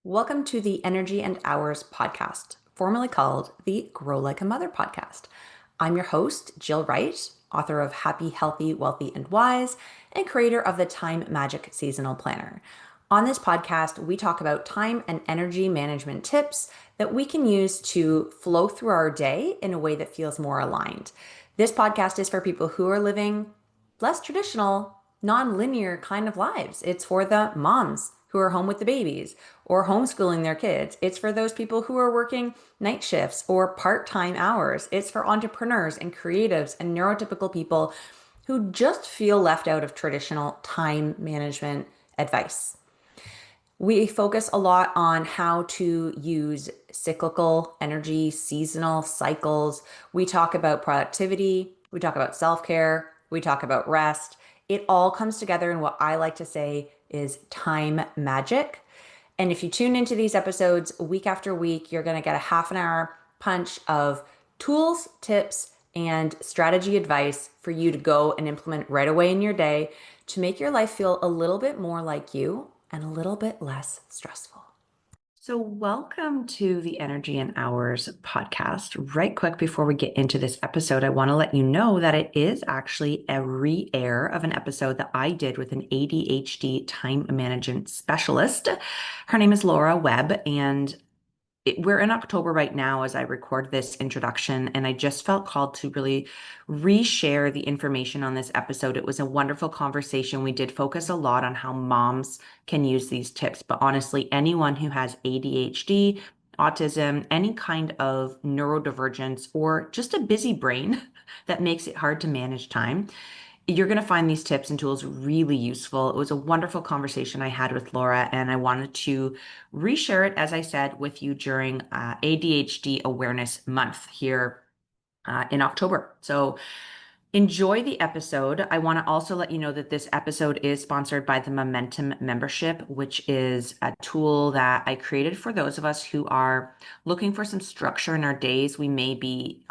Welcome to the Energy and Hours podcast, formerly called the Grow Like a Mother podcast. I'm your host, Jill Wright, author of Happy, Healthy, Wealthy, and Wise, and creator of the Time Magic Seasonal Planner. On this podcast, we talk about time and energy management tips that we can use to flow through our day in a way that feels more aligned. This podcast is for people who are living less traditional, non-linear kind of lives. It's for the moms who are home with the babies or homeschooling their kids. It's for those people who are working night shifts or part-time hours. It's for entrepreneurs and creatives and neurotypical people who just feel left out of traditional time management advice. We focus a lot on how to use cyclical energy, seasonal cycles. We talk about productivity, we talk about self-care, we talk about rest. It all comes together in what I like to say is time magic. And if you tune into these episodes week after week, you're going to get a half an hour punch of tools, tips, and strategy advice for you to go and implement right away in your day to make your life feel a little bit more like you and a little bit less stressful. So, welcome to the Energy and Hours podcast. Right quick before we get into this episode, I want to let you know that it is actually a re-air of an episode that I did with an ADHD time management specialist. Her name is Laura Webb, and we're in October right now as I record this introduction, and I just felt called to really reshare the information on this episode. It was a wonderful conversation. We did focus a lot on how moms can use these tips, but honestly, anyone who has ADHD, autism, any kind of neurodivergence, or just a busy brain that makes it hard to manage time, you're going to find these tips and tools really useful. It was a wonderful conversation I had with Laura, and I wanted to reshare it, as I said, with you during ADHD Awareness Month here in October. So enjoy the episode. I want to also let you know that this episode is sponsored by the Momentum membership, which is a tool that I created for those of us who are looking for some structure in our days. We may be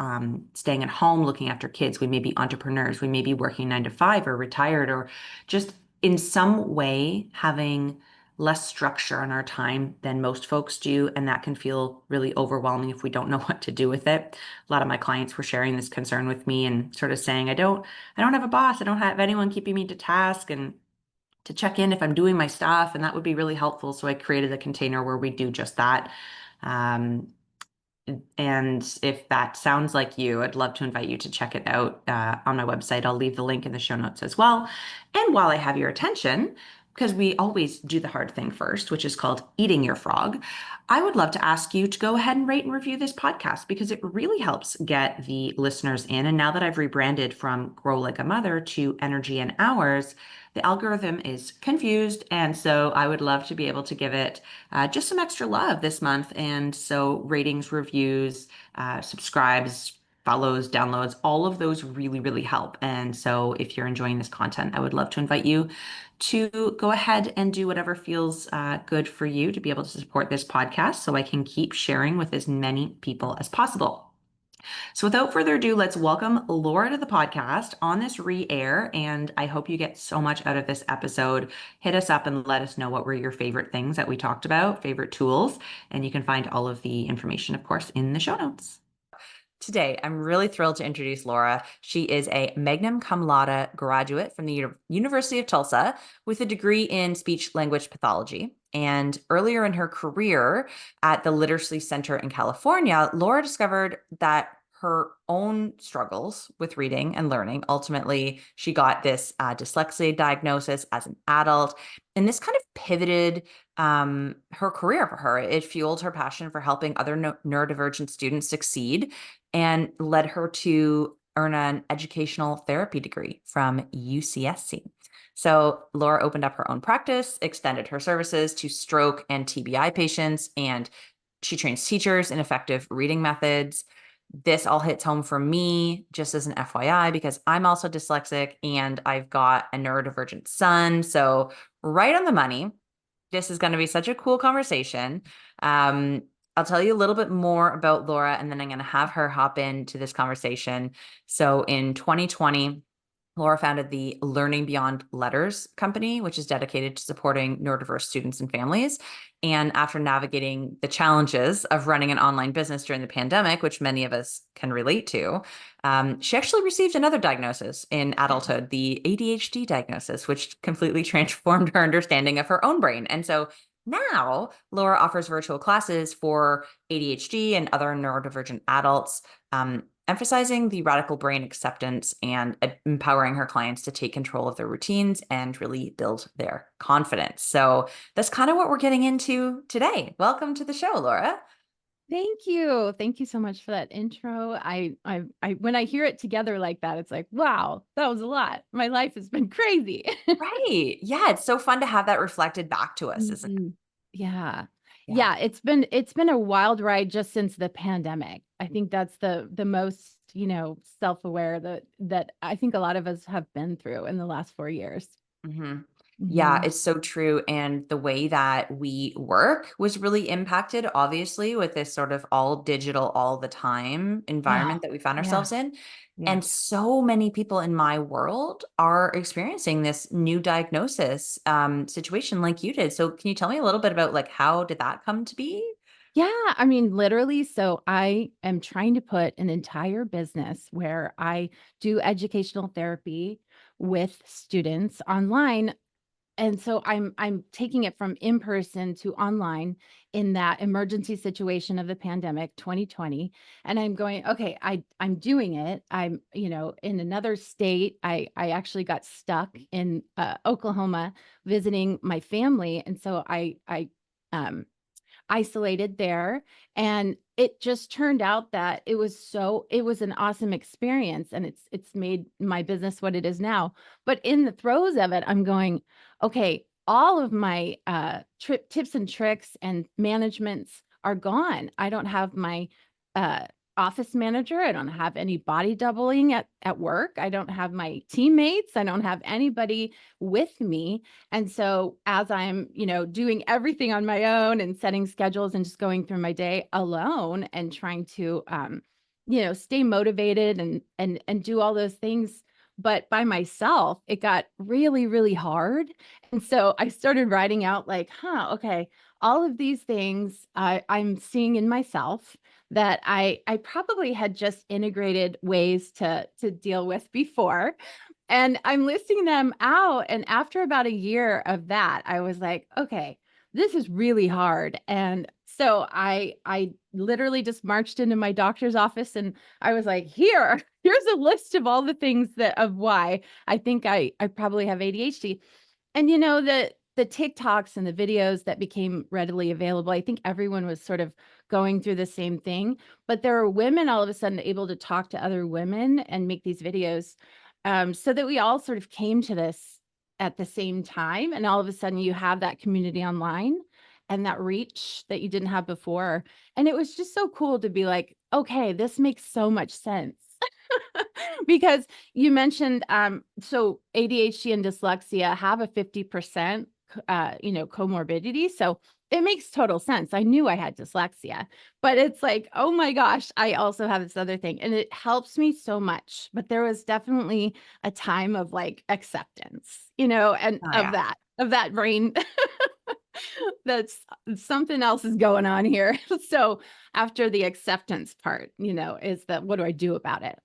staying at home looking after kids. We may be entrepreneurs. We may be working 9 to 5 or retired or just in some way having less structure in our time than most folks do. And that can feel really overwhelming if we don't know what to do with it. A lot of my clients were sharing this concern with me and sort of saying, I don't have a boss. I don't have anyone keeping me to task and to check in if I'm doing my stuff. And that would be really helpful. So I created a container where we do just that. Um, and if that sounds like you, I'd love to invite you to check it out on my website. I'll leave the link in the show notes as well. And while I have your attention, because we always do the hard thing first, which is called eating your frog, I would love to ask you to go ahead and rate and review this podcast because it really helps get the listeners in. And now that I've rebranded from Grow Like a Mother to Energy and Hours, the algorithm is confused. And so I would love to be able to give it just some extra love this month. And so ratings, reviews, subscribes, follows, downloads, all of those really, really help. And so if you're enjoying this content, I would love to invite you to go ahead and do whatever feels good for you to be able to support this podcast so I can keep sharing with as many people as possible. So without further ado, let's welcome Laura to the podcast on this re-air. And I hope you get so much out of this episode. Hit us up and let us know what were your favorite things that we talked about, favorite tools. And you can find all of the information, of course, in the show notes. Today, I'm really thrilled to introduce Laura. She is a magna cum laude graduate from the University of Tulsa with a degree in speech language pathology. And earlier in her career at the Literacy Center in California, Laura discovered that her own struggles with reading and learning, ultimately, she got this dyslexia diagnosis as an adult. And this kind of pivoted her career for her. It fueled her passion for helping other neurodivergent students succeed and led her to earn an educational therapy degree from UCSC. So Laura opened up her own practice, extended her services to stroke and TBI patients, and she trains teachers in effective reading methods. This all hits home for me, just as an FYI, because I'm also dyslexic and I've got a neurodivergent son. So right on the money. This is going to be such a cool conversation. I'll tell you a little bit more about Laura, and then I'm going to have her hop into this conversation. So in 2020, Laura founded the Learning Beyond Letters company, which is dedicated to supporting neurodiverse students and families. And after navigating the challenges of running an online business during the pandemic, which many of us can relate to, she actually received another diagnosis in adulthood, the ADHD diagnosis, which completely transformed her understanding of her own brain. And so now Laura offers virtual classes for ADHD and other neurodivergent adults, emphasizing the radical brain acceptance and empowering her clients to take control of their routines and really build their confidence. So that's kind of what we're getting into today. Welcome to the show, Laura. Thank you. Thank you so much for that intro. When I hear it together like that, it's like, wow, that was a lot. My life has been crazy. Right. Yeah, it's so fun to have that reflected back to us, isn't it? Mhm. Yeah. Yeah. Yeah, it's been a wild ride just since the pandemic. I think that's the most, self-aware that I think a lot of us have been through in the last 4 years. hmm Yeah, Mhm. it's so true. And the way that we work was really impacted, obviously, with this sort of all digital, all the time Oh, environment that we found yeah. ourselves in. Yeah. And so many people in my world are experiencing this new diagnosis situation like you did. So can you tell me a little bit about like how did that come to be? Yeah, I mean, literally, so I am trying to put an entire business where I do educational therapy with students online. And so I'm taking it from in person to online in that emergency situation of the pandemic 2020. And I'm going, okay, I'm doing it. I'm, in another state. I actually got stuck in Oklahoma visiting my family. And so I um isolated there, and it just turned out that it was an awesome experience, and it's made my business what it is now. But in the throes of it, I'm going, okay, all of my trip tips and tricks and managements are gone. I don't have my uh office manager. I don't have any body doubling at work. I don't have my teammates. I don't have anybody with me. And so as I'm, doing everything on my own and setting schedules and just going through my day alone and trying to stay motivated and do all those things, but by myself, it got really, really hard. And so I started writing out like, okay, all of these things I'm seeing in myself that I probably had just integrated ways to deal with before. And I'm listing them out, and after about a year of that, I was like, "Okay, this is really hard." And so I literally just marched into my doctor's office, and I was like, here's a list of all the things that of why I think I probably have ADHD." And the TikToks and the videos that became readily available, I think everyone was sort of going through the same thing, but there are women all of a sudden able to talk to other women and make these videos, so that we all sort of came to this at the same time, and all of a sudden you have that community online and that reach that you didn't have before. And it was just so cool to be like, okay, this makes so much sense. Because you mentioned, so ADHD and dyslexia have a 50%, comorbidity. So it makes total sense. I knew I had dyslexia, but it's like, oh my gosh, I also have this other thing, and it helps me so much. But there was definitely a time of like acceptance, and Oh, of yeah. that brain that's something else is going on here. So after the acceptance part, is that what do I do about it?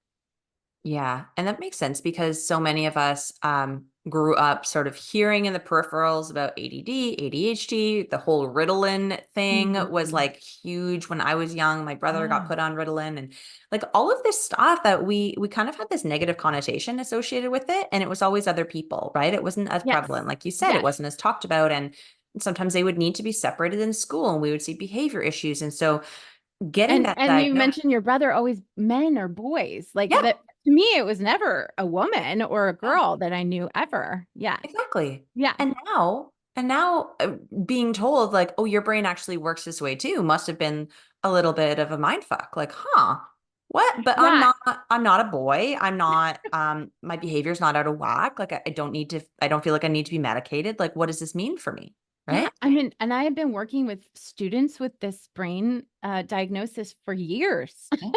Yeah, and that makes sense because so many of us grew up sort of hearing in the peripherals about ADD, ADHD. The whole Ritalin thing was Mhm. like huge when I was young. My brother got Yeah. put on Ritalin, and like all of this stuff that we kind of had this negative connotation associated with it, and it was always other people, right? It wasn't as Yes. prevalent, like you said, it Yes. wasn't as talked about, and sometimes they would need to be separated in school, and we would see behavior issues, and so getting that And you diagnosis, mentioned your brother always men or boys, like, yeah, that to me, it was never a woman or a yeah. girl that I knew ever. Yeah. Exactly. Yeah. And now being told like, oh, your brain actually works this way too, must have been a little bit of a mind fuck. Like, huh, what? But Yeah. I'm not a boy. I'm not, my behavior's not out of whack. Like I don't need to, I don't feel like I need to be medicated. Like, what does this mean for me? Yeah. Right? I mean, and I have been working with students with this brain, diagnosis for years. Yeah.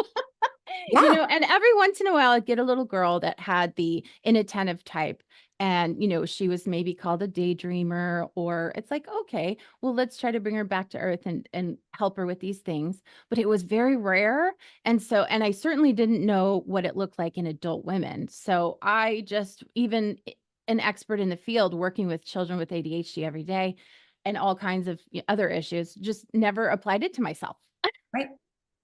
Yeah. And every once in a while I'd get a little girl that had the inattentive type. And, she was maybe called a daydreamer, or it's like, okay, well, let's try to bring her back to earth and help her with these things. But it was very rare. And I certainly didn't know what it looked like in adult women. So I just, even an expert in the field working with children with ADHD every day and all kinds of other issues, just never applied it to myself. Right.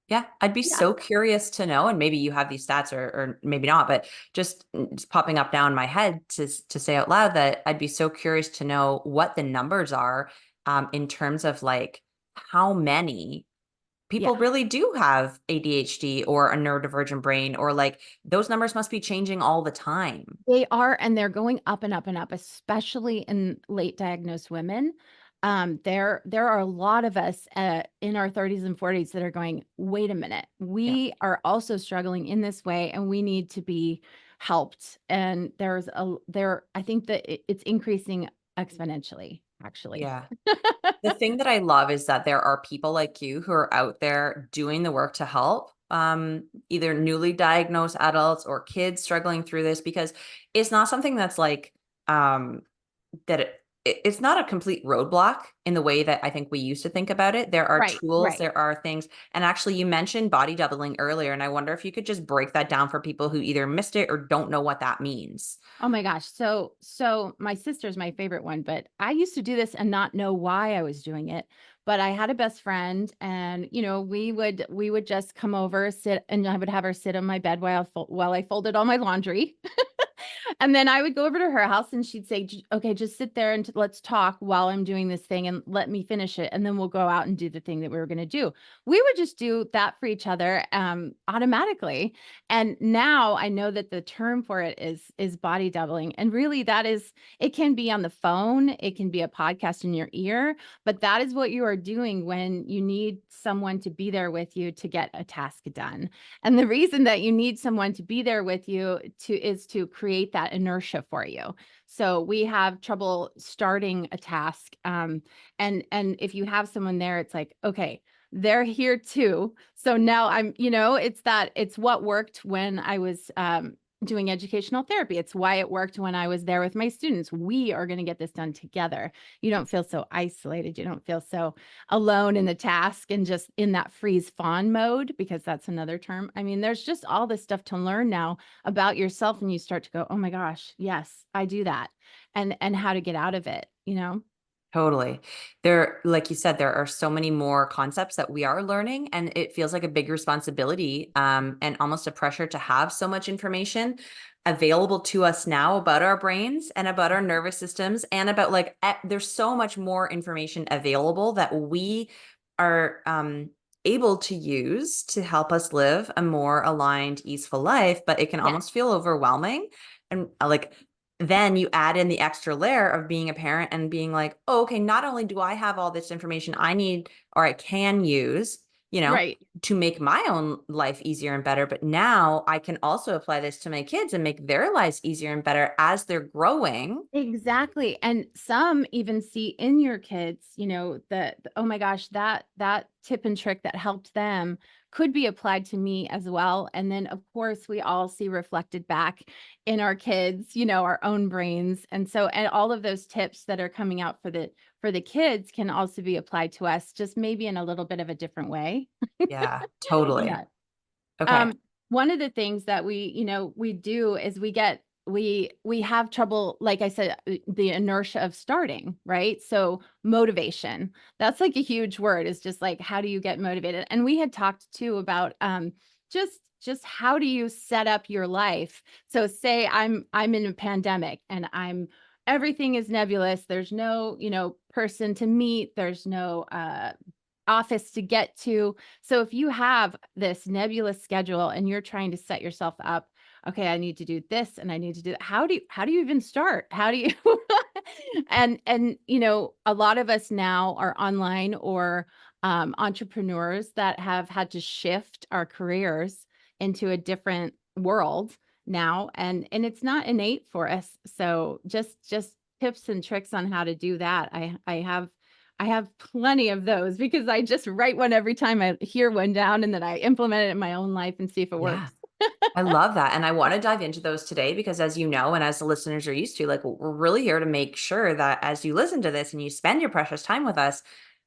Yeah, I'd be Yeah. so curious to know, and maybe you have these stats or maybe not, but just popping up now in my head to say out loud that I'd be so curious to know what the numbers are in terms of like how many Yeah. people really do have ADHD or a neurodivergent brain, or like those numbers must be changing all the time. They are, and they're going up and up and up, especially in late diagnosed women. There are a lot of us in our 30s and 40s that are going, wait a minute, Yeah. we are also struggling in this way, and we need to be helped. And I think that it's increasing exponentially, actually. Yeah. The thing that I love is that there are people like you who are out there doing the work to help either newly diagnosed adults or kids struggling through this, because it's not something that's like that it's not a complete roadblock in the way that I think we used to think about it. There are Right, tools, right. there are things. And actually, you mentioned body doubling earlier, and I wonder if you could just break that down for people who either missed it or don't know what that means. Oh my gosh. So my sister's my favorite one, but I used to do this and not know why I was doing it. But I had a best friend, and we would just come over, sit, and I would have her sit on my bed while I folded all my laundry. And then I would go over to her house and she'd say, Okay, just sit there and let's talk while I'm doing this thing and let me finish it. And then we'll go out and do the thing that we were going to do." We would just do that for each other automatically. And now I know that the term for it is body doubling. And really it can be on the phone, it can be a podcast in your ear, but that is what you are doing when you need someone to be there with you to get a task done. And the reason that you need someone to be there with you is to create that inertia for you. So we have trouble starting a task. And if you have someone there, it's like, okay, they're here too. So now it's what worked when I was doing educational therapy. It's why it worked when I was there with my students. We are going to get this done together. You don't feel so isolated. You don't feel so alone in the task and just in that freeze fawn mode, because that's another term. I mean, there's just all this stuff to learn now about yourself, and you start to go, oh my gosh, yes, I do that. And how to get out of it. Totally. There, like you said, there are so many more concepts that we are learning, and it feels like a big responsibility, and almost a pressure to have so much information available to us now about our brains and about our nervous systems and about like there's so much more information available that we are able to use to help us live a more aligned, easeful life, but it can Yes. almost feel overwhelming. And like then you add in the extra layer of being a parent and being like, oh, okay, not only do I have all this information I need or I can use, you know, Right. to make my own life easier and better, but now I can also apply this to my kids and make their lives easier and better as they're growing. Exactly. And some even see in your kids, oh my gosh, that tip and trick that helped them could be applied to me as well. And then of course we all see reflected back in our kids, our own brains. And all of those tips that are coming out for the kids can also be applied to us, just maybe in a little bit of a different way. Yeah, totally. Yeah. Okay. Um, One of the things that we do is we have trouble, like I said, the inertia of starting, right? So motivation, that's like a huge word, is just like, how do you get motivated? And we had talked too about just how do you set up your life? So say I'm in a pandemic and everything is nebulous. There's no, person to meet. There's no office to get to. So if you have this nebulous schedule and you're trying to set yourself up, okay, I need to do this and I need to do that. How do you even start? How do you and a lot of us now are online or entrepreneurs that have had to shift our careers into a different world now, and it's not innate for us. So just tips and tricks on how to do that. I have plenty of those because I just write one every time I hear one down and then I implement it in my own life and see if it Yeah. works. I love that. And I want to dive into those today because, as you know, and as the listeners are used to, like, we're really here to make sure that as you listen to this and you spend your precious time with us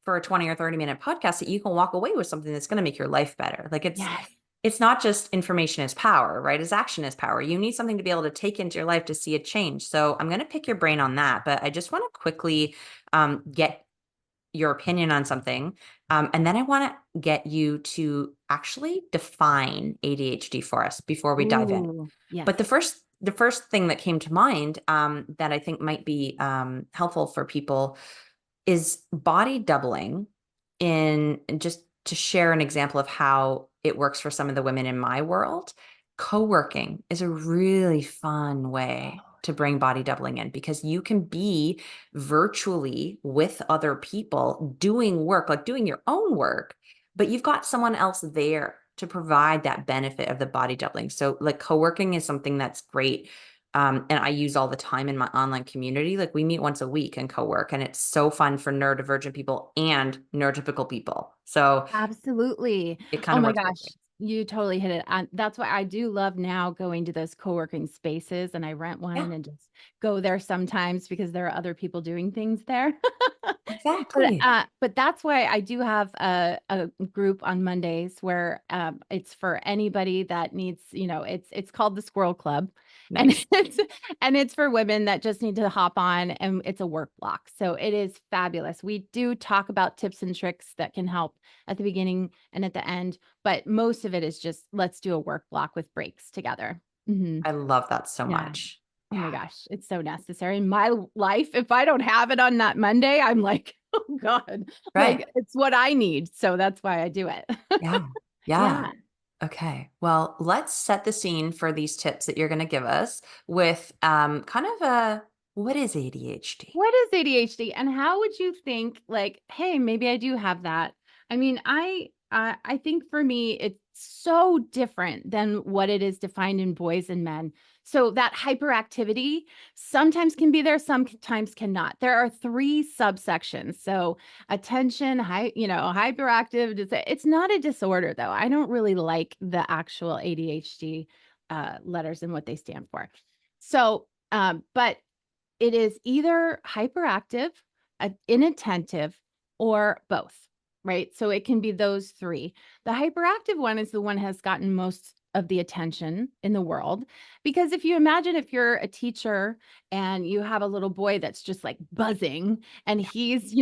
for a 20 or 30-minute podcast, that you can walk away with something that's going to make your life better. Like, Yes. it's not just information is power, right? As action is power. You need something to be able to take into your life to see a change. So I'm going to pick your brain on that, but I just want to quickly get your opinion on something. And then I want to get you to actually define ADHD for us before we dive in. Ooh, yes. But the first thing that came to mind that I think might be helpful for people is body doubling. In just to share an example of how it works for some of the women in my world, co-working is a really fun way to bring body doubling in because you can be virtually with other people doing work, like doing your own work, but you've got someone else there to provide that benefit of the body doubling. So like co-working is something that's great. And I use all the time in my online community. Like we meet once a week and co-work, and it's so fun for neurodivergent people and neurotypical people. So Absolutely. it kind Oh of my works both gosh, ways. you totally hit it. And that's why I do love now going to those co-working spaces and I rent Yeah, one and just go there sometimes because there are other people doing things there. exactly. But that's why I do have a group on Mondays where it's for anybody that needs, it's called the Squirrel Club, and Nice. it's for women that just need to hop on, and it's a work block. So it is fabulous. We do talk about tips and tricks that can help at the beginning and at the end, but most of it is just let's do a work block with breaks together. Hmm. I love that so Yeah. much. Oh my Yeah. gosh, it's so necessary in my life. If I don't have it on that Monday, I'm like, oh God, like Right. it's what I need. So that's why I do it. Yeah. Yeah. Yeah. Okay. Well, let's set the scene for these tips that you're going to give us with kind of a what is ADHD? What is ADHD and how would you think like, hey, maybe I do have that? I mean, I think for me it's so different than what it is defined in boys and men. So that hyperactivity sometimes can be there, sometimes cannot. There are three subsections. So attention, hyperactive. It's not a disorder though. I don't really like the actual ADHD letters and what they stand for. So, but it is either hyperactive, inattentive, or both, right? So it can be those three. The hyperactive one is the one has gotten most of the attention in the world because if you imagine if you're a teacher and you have a little boy that's just like buzzing and he's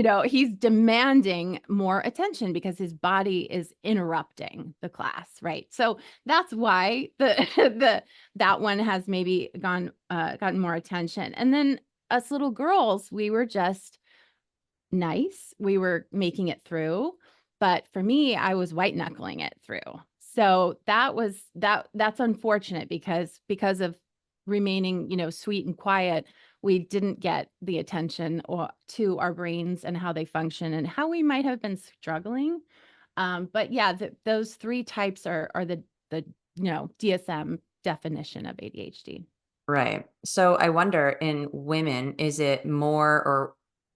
demanding more attention because his body is interrupting the class, right? So that's why the the that one has maybe gotten more attention. And then us little girls, we were just nice. We were making it through. But for me, I was white knuckling it through. So that's unfortunate because of remaining, sweet and quiet, we didn't get the attention or to our brains and how they function and how we might have been struggling. But yeah, those three types are the DSM definition of ADHD. Right. So I wonder in women, is it more or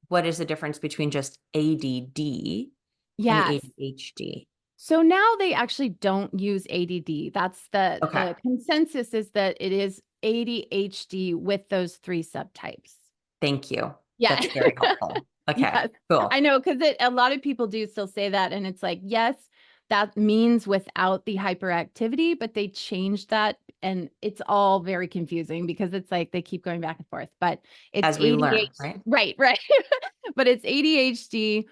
what is the difference between just ADD and Yes. ADHD? So now they actually don't use ADD. That's Okay. the consensus is that it is ADHD with those three subtypes. Thank you. Yeah. That's very helpful. Okay. Yes. I Cool. know because a lot of people do still say that. And it's like, yes, that means without the hyperactivity, but they changed that. And it's all very confusing because it's like they keep going back and forth. But it's As we learn, ADHD. right? Right, right. But it's ADHD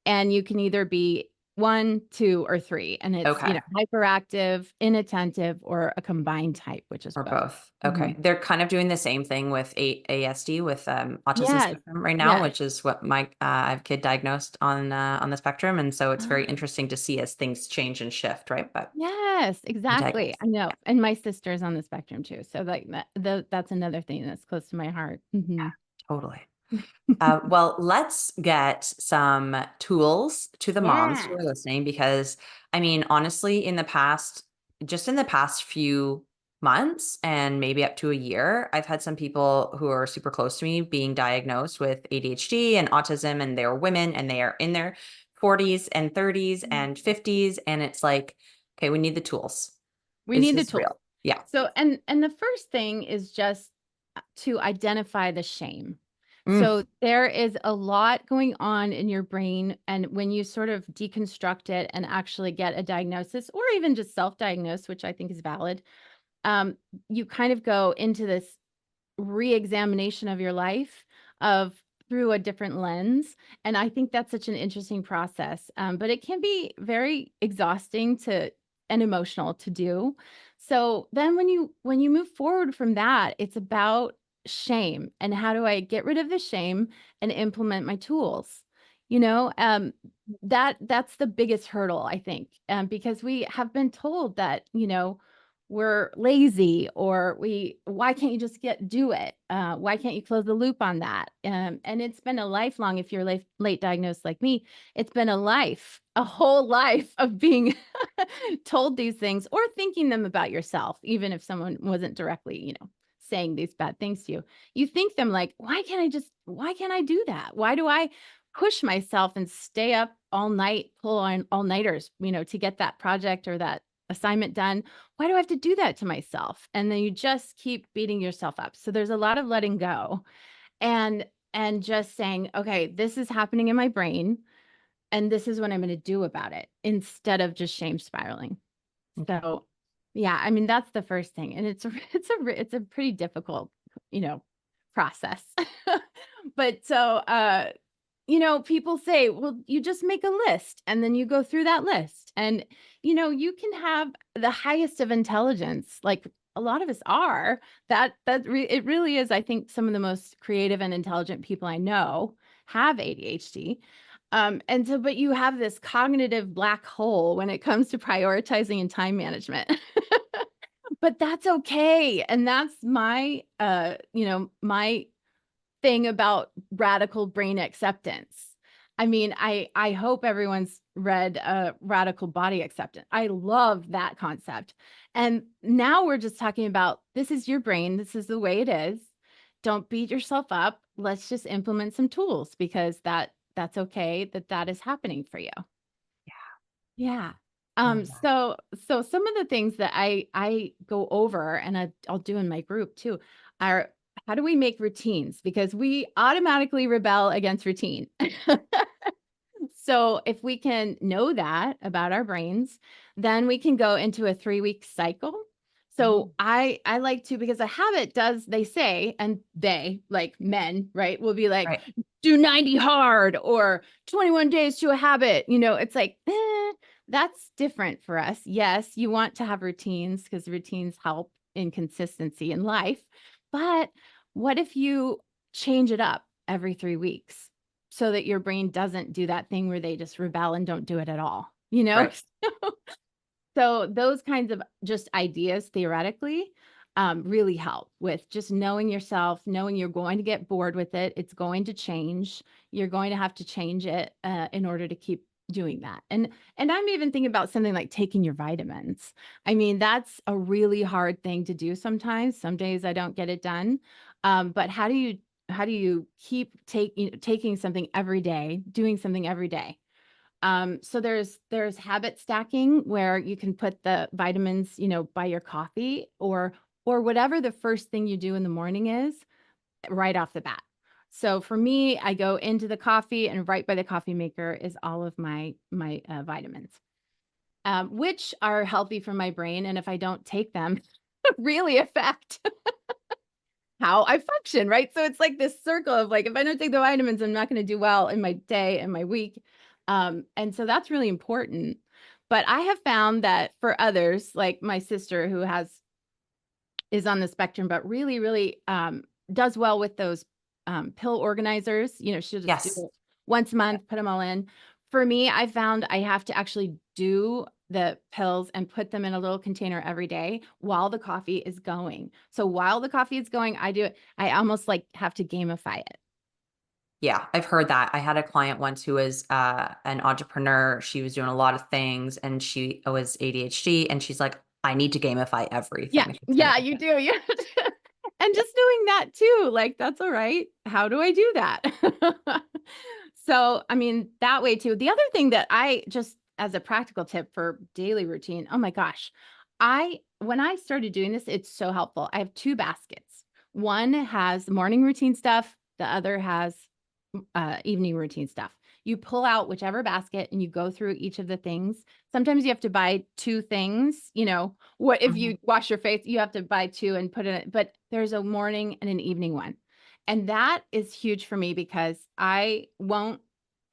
and you can either be one, two, or three. And it's, Okay. hyperactive, inattentive, or a combined type, which is Or both. both. Mhm. Okay. They're kind of doing the same thing with ASD with autism Yes. spectrum right now, Yes. which is what my I have a kid diagnosed on the spectrum. And so it's very Ah, interesting to see as things change and shift, right? But yes, I'm exactly. diagnosed. I know. And my sister's on the spectrum too. So like that's another thing that's close to my heart. Mhm. Totally. Well, let's get some tools to the moms who Yeah. are listening because, I mean, honestly, just in the past few months and maybe up to a year. I've had some people who are super close to me being diagnosed with ADHD and autism, and they're women and they are in their 40s and 30s and 50s. And it's like, okay, we need the tools. We Is need the this tools. real? Yeah. So, and the first thing is just to identify the shame. Mm, So there is a lot going on in your brain, and when you sort of deconstruct it and actually get a diagnosis, or even just self-diagnose, which I think is valid, um, you kind of go into this re-examination of your life of through a different lens. And I think that's such an interesting process. But it can be very exhausting to and emotional to do. So then when you move forward from that, it's about shame and how do I get rid of the shame and implement my tools. You know, that's the biggest hurdle, I think, because we have been told that, we're lazy, or why can't you just do it? Why can't you close the loop on that? And it's been a lifelong, if you're late diagnosed like me, it's been a whole life of being told these things or thinking them about yourself, even if someone wasn't directly, saying these bad things to you. You think them like, why can't I do that? Why do I push myself and stay up all night, pull on all-nighters, to get that project or that assignment done? Why do I have to do that to myself? And then you just keep beating yourself up. So there's a lot of letting go and just saying, okay, this is happening in my brain and this is what I'm going to do about it, instead of just shame spiraling. okay. So yeah, I mean, that's the first thing. And it's a pretty difficult, you know, process. But so people say, well, you just make a list and then you go through that list. And, you can have the highest of intelligence, like a lot of us are. It really is. I think some of the most creative and intelligent people I know have ADHD. And so, but you have this cognitive black hole when it comes to prioritizing and time management. But that's okay. And that's my thing about radical brain acceptance. I mean, I hope everyone's read Radical Body Acceptance. I love that concept. And now we're just talking about, this is your brain. This is the way it is. Don't beat yourself up. Let's just implement some tools, because that's okay that is happening for you. Yeah. Love that. So some of the things that I go over, and I'll do in my group too, are, how do we make routines? Because we automatically rebel against routine. So if we can know that about our brains, then we can go into a 3-week cycle. Mm, So I like to, because a habit does, they say, and they, like men, right, will be like, right. do 90 hard or 21 days to a habit. It's like, that's different for us. Yes, you want to have routines because routines help in consistency in life. But what if you change it up every 3 weeks so that your brain doesn't do that thing where they just rebel and don't do it at all? Right. So those kinds of just ideas theoretically really help with just knowing yourself, knowing you're going to get bored with it. It's going to change. You're going to have to change it in order to keep doing that. And I'm even thinking about something like taking your vitamins. I mean, that's a really hard thing to do sometimes. Some days I don't get it done. But how do you keep taking something every day, doing something every day? So there's habit stacking, where you can put the vitamins, by your coffee, or whatever the first thing you do in the morning is, right off the bat. So for me, I go into the coffee, and right by the coffee maker is all of my vitamins, which are healthy for my brain. And if I don't take them, really affect how I function, right? So it's like this circle of, like, if I don't take the vitamins, I'm not going to do well in my day and my week. And so that's really important. But I have found that for others, like my sister, who is on the spectrum, but really, really does well with those pill organizers. She'll just do Yes. it once a Yeah. month, put them all in. For me, I found I have to actually do the pills and put them in a little container every day while the coffee is going. So while the coffee is going, I do it. I almost like have to gamify it. Yeah, I've heard that. I had a client once who was an entrepreneur. She was doing a lot of things and she was ADHD. And she's like, I need to gamify Yeah, everything if it's going yeah, to you do. You and just doing that too, like, that's all right. How do I do that? So, I mean, that way too. The other thing that I just as a practical tip for daily routine, oh my gosh, I when I started doing this, it's so helpful. I have 2 baskets. One has morning routine stuff, the other has evening routine stuff. You pull out whichever basket and you go through each of the things. Sometimes you have to buy 2 things, what if Mhm. you wash your face, you have to buy 2 and put it, but there's a morning and an evening one. And that is huge for me because I won't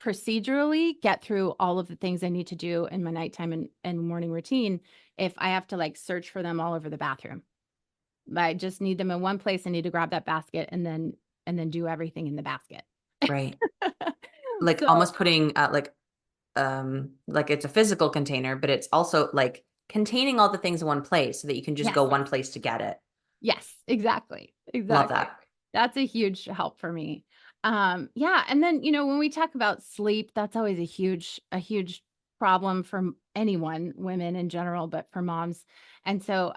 procedurally get through all of the things I need to do in my nighttime and morning routine if I have to like search for them all over the bathroom. I just need them in one place. I need to grab that basket and then do everything in the basket. Right. Like So, almost putting like it's a physical container, but it's also like containing all the things in one place so that you can just yes. go one place to get it. Yes, exactly. Love Exactly. that. That's a huge help for me. Yeah, and then, when we talk about sleep, that's always a huge problem for anyone, women in general, but for moms. And so,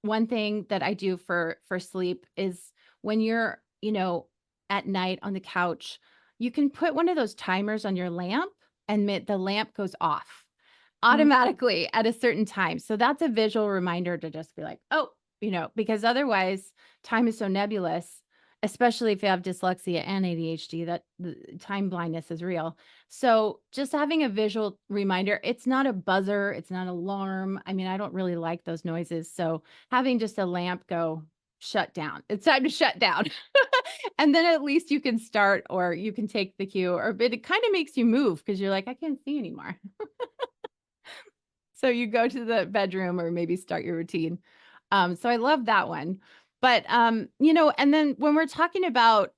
one thing that I do for sleep is when you're, at night on the couch, you can put one of those timers on your lamp and the lamp goes off Mm. automatically at a certain time. So that's a visual reminder to just be like, "Oh," because otherwise time is so nebulous, especially if you have dyslexia and ADHD, that the time blindness is real. So just having a visual reminder, it's not a buzzer, it's not an alarm. I mean, I don't really like those noises. So having just a lamp go shut down. It's time to shut down. And then at least you can start or you can take the cue or but it kind of makes you move because you're like, I can't see anymore. So you go to the bedroom or maybe start your routine. So I love that one. But and then when we're talking about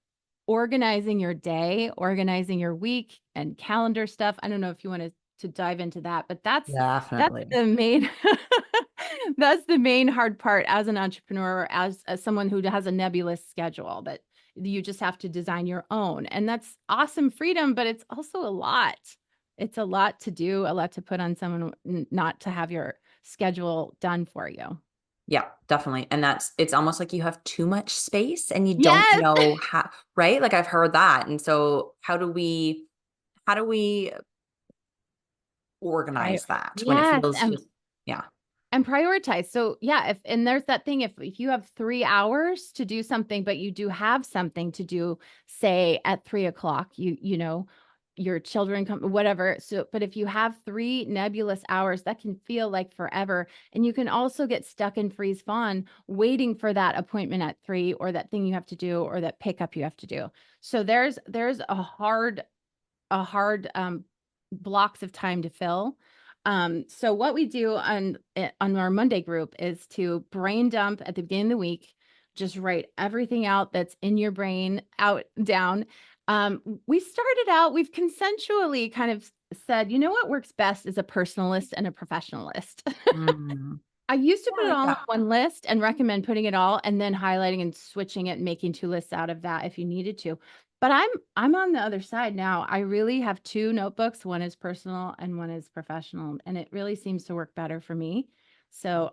organizing your day, organizing your week and calendar stuff, I don't know if you want to dive into that, but that's Definitely. the main that's the main hard part as an entrepreneur, as someone who has a nebulous schedule that you just have to design your own. And that's awesome freedom, but it's also a lot. It's a lot to do, a lot to put on someone not to have your schedule done for you. Yeah, definitely. And it's almost like you have too much space and you don't Yes. know how, right? Like I've heard that. And so how do we Right. organize that when it Yes, feels just, yeah. and prioritize. So, yeah, if and there's that thing, if you have 3 hours to do something, but you do have something to do, say, at 3 o'clock, your children come whatever. So, but if you have 3 nebulous hours, that can feel like forever, and you can also get stuck in freeze fawn waiting for that appointment at 3 or that thing you have to do or that pickup you have to do. So there's a hard blocks of time to fill. So what we do on our Monday group is to brain dump at the beginning of the week. Just write everything out that's in your brain out down. We started out, we've consensually kind of said, you know what works best is a personal list and a professional list. Mm, I used to yeah, put I it like all on that. one list and recommend putting it all and then highlighting and switching it and making 2 lists out of that if you needed to. But I'm on the other side now. I really have 2 notebooks. One is personal and one is professional, and it really seems to work better for me. So,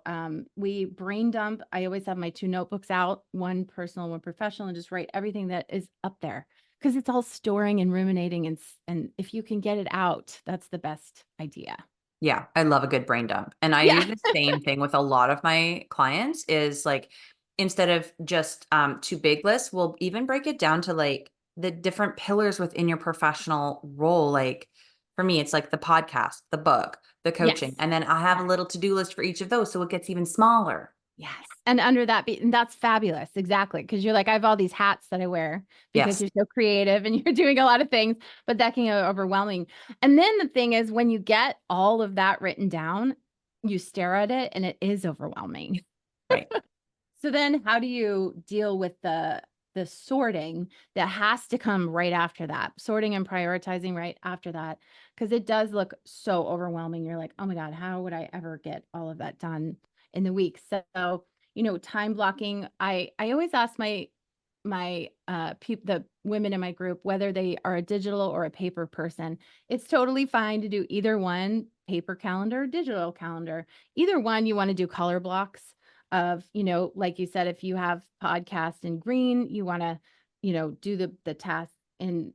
we brain dump. I always have my 2 notebooks out, one personal, one professional, and just write everything that is up there because it's all storing and ruminating and if you can get it out, that's the best idea. Yeah, I love a good brain dump. And I do Yeah. the same thing with a lot of my clients is like instead of just 2 big lists, we'll even break it down to like the different pillars within your professional role. Like for me, it's like the podcast, the book, the coaching. Yes. And then I have a little to-do list for each of those. So it gets even smaller. Yes, and under that and that's fabulous, exactly. Because 'cause you're like, "I have all these hats that I wear," because Yes. you're so creative and you're doing a lot of things, but that can get overwhelming, and then the thing is when you get all of that written down, you stare at it and it is overwhelming. Right. So then how do you deal with the sorting that has to come right after that? Sorting and prioritizing right after that, because it does look so overwhelming. You're like, "Oh my god, how would I ever get all of that done in the week?" So, time blocking, I always ask the women in my group whether they are a digital or a paper person. It's totally fine to do either one. paper calendar, digital calendar. Either one, you want to do color blocks of, like you said, if you have podcast in green, you want to, do the task and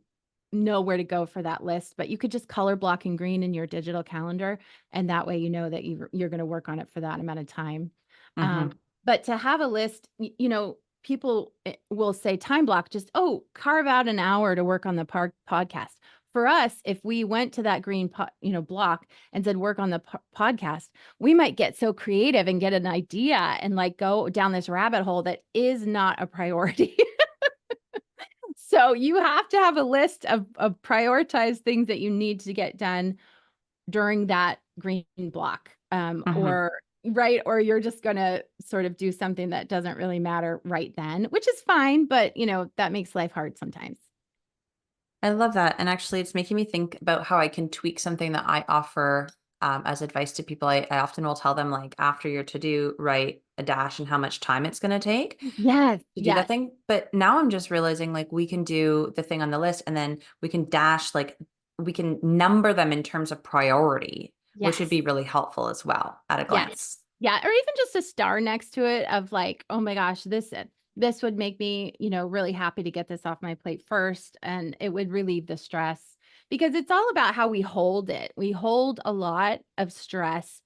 know where to go for that list. But you could just color block in green in your digital calendar. And that way, you know that you're going to work on it for that amount of time. Hmm. But to have a list, people will say time block, just, oh, carve out an hour to work on the podcast. For us, if we went to that green, block and said work on the podcast, we might get so creative and get an idea and like go down this rabbit hole that is not a priority. So you have to have a list of prioritized things that you need to get done during that green block, Hmm. or right, or you're just gonna sort of do something that doesn't really matter right then, which is fine, but, that makes life hard sometimes. I love that. And actually, it's making me think about how I can tweak something that I offer as advice to people. I often will tell them, like, after your to do, write a dash and how much time it's going to take Yes, to do that yes, thing. But now I'm just realizing, like, we can do the thing on the list and then we can dash, like, we can number them in terms of priority, which would yes. be really helpful as well at a Yes. glance. Yeah, or even just a star next to it of like, "Oh my gosh, this would make me, really happy to get this off my plate first, and it would relieve the stress." Because it's all about how we hold it. We hold a lot of stress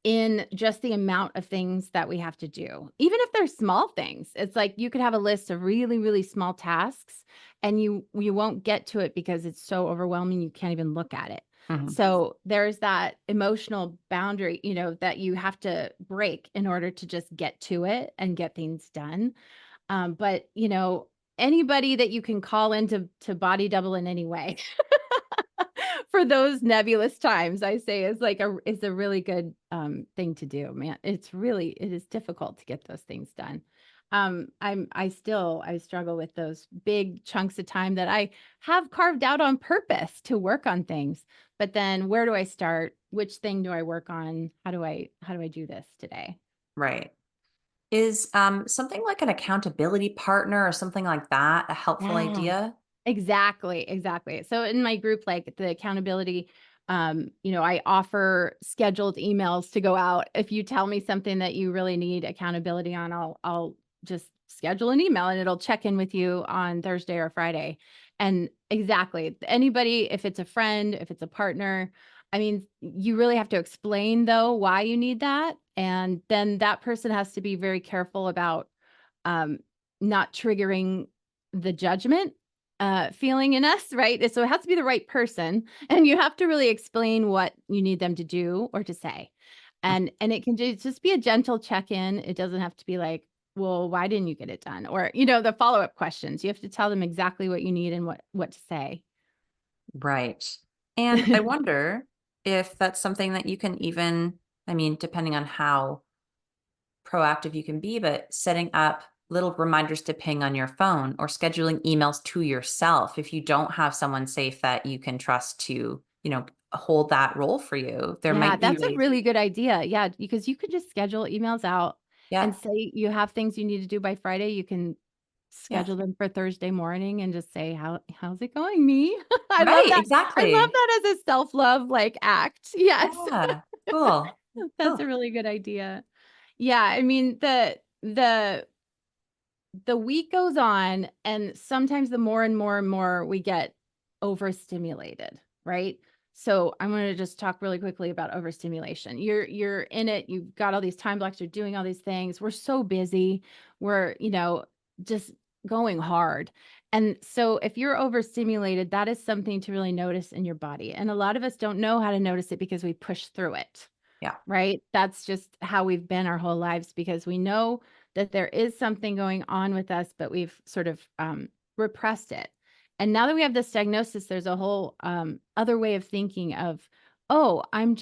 in just the amount of things that we have to do. Even if they're small things. It's like you could have a list of really, really small tasks and you won't get to it because it's so overwhelming you can't even look at it. Hmm. So there's that emotional boundary, that you have to break in order to just get to it and get things done. But anybody that you can call in to body double in any way for those nebulous times, I say is a really good thing to do, man. It is difficult to get those things done. I struggle with those big chunks of time that I have carved out on purpose to work on things. But then where do I start? Which thing do I work on? How do I do this today? Right. Is something like an accountability partner or something like that a helpful Yeah. idea? Exactly, exactly. So in my group, like the accountability, I offer scheduled emails to go out. If you tell me something that you really need accountability on, I'll just schedule an email and it'll check in with you on Thursday or Friday. And exactly, anybody, if it's a friend, if it's a partner, I mean, you really have to explain though why you need that. And then that person has to be very careful about um, not triggering the judgment feeling in us, right? So it has to be the right person, and you have to really explain what you need them to do or to say, and it can just be a gentle check in. It doesn't have to be like, well, why didn't you get it done, or the follow up questions. You have to tell them exactly what you need and what to say. Right. And I wonder if that's something that you can even, I mean, depending on how proactive you can be, but setting up little reminders to ping on your phone or scheduling emails to yourself if you don't have someone safe that you can trust to, hold that role for you. There Yeah, might be that's a ways. really good idea. Yeah, because you could just schedule emails out Yeah. and say you have things you need to do by Friday. You can Yeah. schedule them for Thursday morning and just say, how's it going, me?" I love Right. that. I love Exactly. that as a self-love like act. Yes. Yeah. Cool. That's a Cool. really good idea. Yeah, I mean, the week goes on and sometimes the more and more and more we get overstimulated, right? So I'm going to just talk really quickly about overstimulation. You're in it, you've got all these time blocks, you're doing all these things, we're so busy, we're just going hard. And so if you're overstimulated, that is something to really notice in your body, and a lot of us don't know how to notice it because we push through it. Yeah. Right? That's just how we've been our whole lives because we know that there is something going on with us, but we've sort of repressed it. And now that we have this diagnosis, there's a whole other way of thinking of, oh, I'm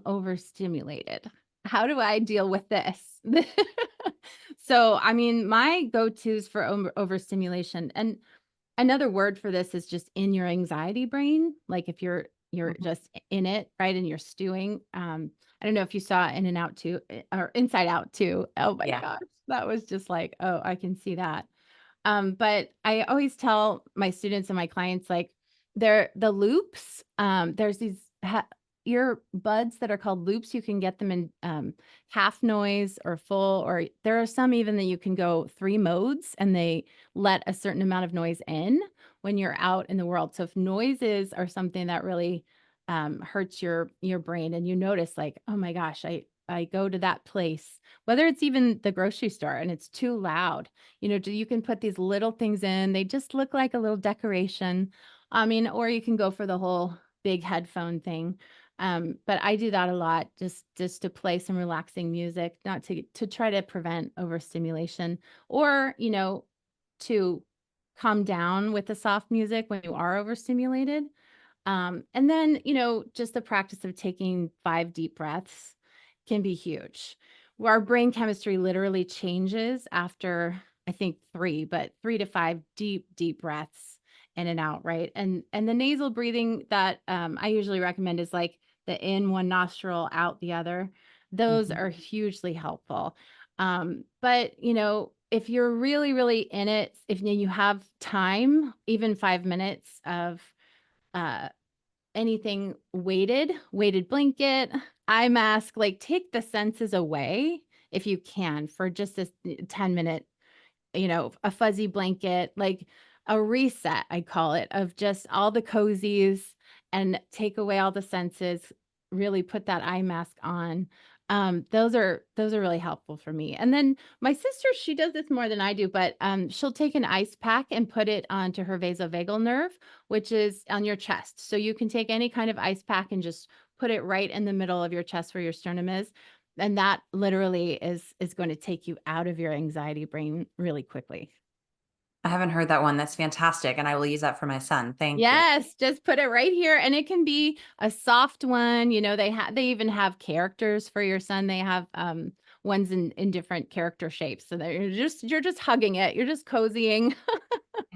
overstimulated. How do I deal with this? So, I mean, my go tos for overstimulation, and another word for this is just in your anxiety brain. Like if you're Mhm. just in it, right? And you're stewing. I don't know if you saw In and Out too, or Inside Out too. Oh my Yeah. gosh. That was just like, oh, I can see that. But I always tell my students and my clients like the loops, there's these earbuds that are called loops. You can get them in half noise or full, or there are some even that you can go 3 modes and they let a certain amount of noise in when you're out in the world. So if noises are something that really hurts your brain, and you notice like, oh my gosh, I go to that place, whether it's even the grocery store and it's too loud, you can put these little things in. They just look like a little decoration. I mean, or you can go for the whole big headphone thing. But I do that a lot, just to play some relaxing music, not to try to prevent overstimulation, or to calm down with the soft music when you are overstimulated. And then, just the practice of taking 5 deep breaths can be huge. Where our brain chemistry literally changes after, I think, 3 to 5 deep, deep breaths in and out, right? And the nasal breathing that I usually recommend is like the in one nostril, out the other. Those Mhm. are hugely helpful. But if you're really, really in it, if you have time, even 5 minutes of uh anything weighted blanket, eye mask, like take the senses away if you can for just a 10-minute, a fuzzy blanket, like a reset, I call it, of just all the cozies and take away all the senses, really put that eye mask on. Those are really helpful for me. And then my sister, she does this more than I do, but she'll take an ice pack and put it onto her vasovagal nerve, which is on your chest. So you can take any kind of ice pack and just put it right in the middle of your chest where your sternum is, and that literally is going to take you out of your anxiety brain really quickly. I haven't heard that one. That's fantastic, and I will use that for my son. Thank you. Yes, just put it right here, and it can be a soft one. They even have characters for your son. They have ones in different character shapes, so that you're just hugging it. You're just cozying.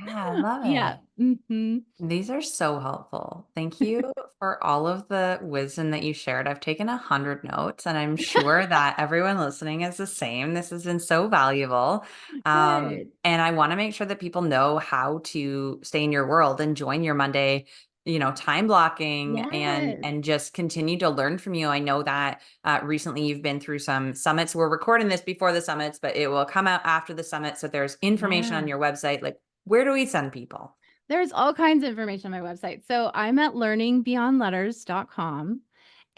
Yeah, I love Yeah. it. Mhm. These are so helpful. Thank you for all of the wisdom that you shared. I've taken 100 notes, and I'm sure that everyone listening is the same. This has been so valuable. Good. And I want to make sure that people know how to stay in your world and join your Monday, time blocking Yes. and just continue to learn from you. I know that recently you've been through some summits. We're recording this before the summits, but it will come out after the summit. So there's information on Yeah. your website. Like, where do we send people? There's all kinds of information on my website. So I'm at learningbeyondletters.com,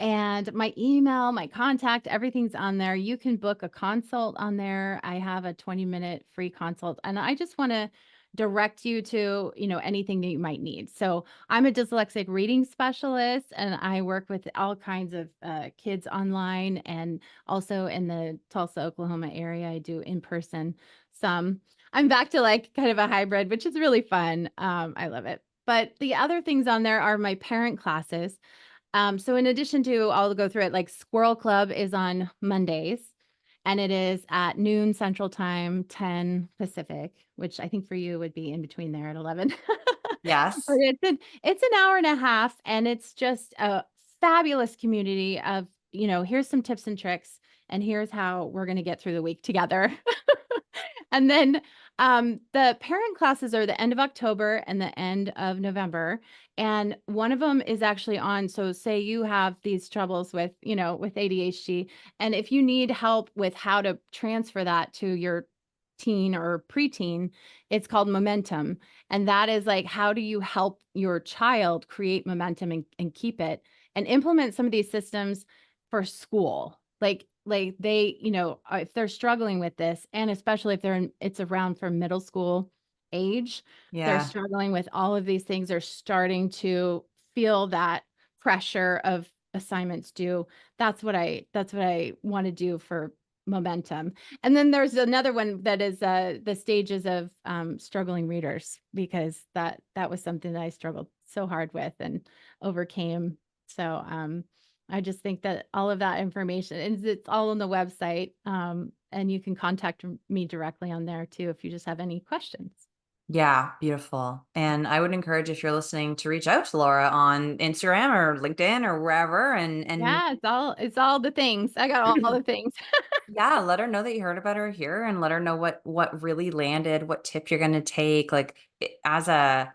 and my email, my contact, everything's on there. You can book a consult on there. I have a 20-minute free consult, and I just want to direct you to, anything that you might need. So I'm a dyslexic reading specialist, and I work with all kinds of kids online, and also in the Tulsa, Oklahoma area. I do in person some. I'm back to like kind of a hybrid, which is really fun. I love it. But the other things on there are my parent classes. So in addition to, I'll go through it, like Squirrel Club is on Mondays, and it is at noon Central Time, 10 Pacific, which I think for you would be in between there at 11. But Yes. it's an hour and a half, and it's just a fabulous community of, here's some tips and tricks, and here's how we're going to get through the week together. And then the parent classes are the end of October and the end of November. And one of them is actually on. So, say you have these troubles with ADHD, and if you need help with how to transfer that to your teen or preteen, it's called momentum. And that is like, how do you help your child create momentum and keep it and implement some of these systems for school? Like they, if they're struggling with this, and especially if it's around for middle school age, they're Yeah. struggling with all of these things. They're starting to feel that pressure of assignments due. That's what I want to do for momentum. And then there's another one that is the stages of struggling readers, because that was something that I struggled so hard with and overcame. So I just think that all of that information, and it's all on the website, and you can contact me directly on there too if you just have any questions. Yeah, beautiful. And I would encourage, if you're listening, to reach out to Laura on Instagram or LinkedIn or wherever and Yeah, it's all the things. I got all the things. yeah, let her know that you heard about her here and let her know what really landed, what tip you're going to take, like as a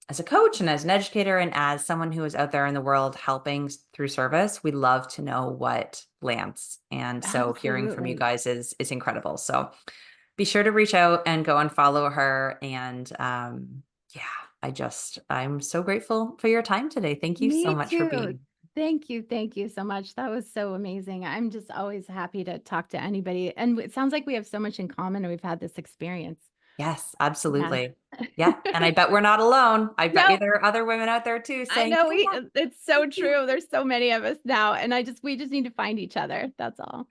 as a coach and as an educator and as someone who is out there in the world helping through service, we love to know what lands. And so hearing from you Absolutely. guys is incredible. So be sure to reach out and go and follow her. And yeah, I'm so grateful for your time today. Thank you so Me much for too. being. Thank you. Thank you so much. That was so amazing. I'm just always happy to talk to anybody. And it sounds like we have so much in common and we've had this experience. Yes, Yeah. absolutely. Yeah. And I bet we're not alone. I bet you No, there are other women out there too I saying, know yeah, it's so thank you. true. There's so many of us now. And we just need to find each other. That's all.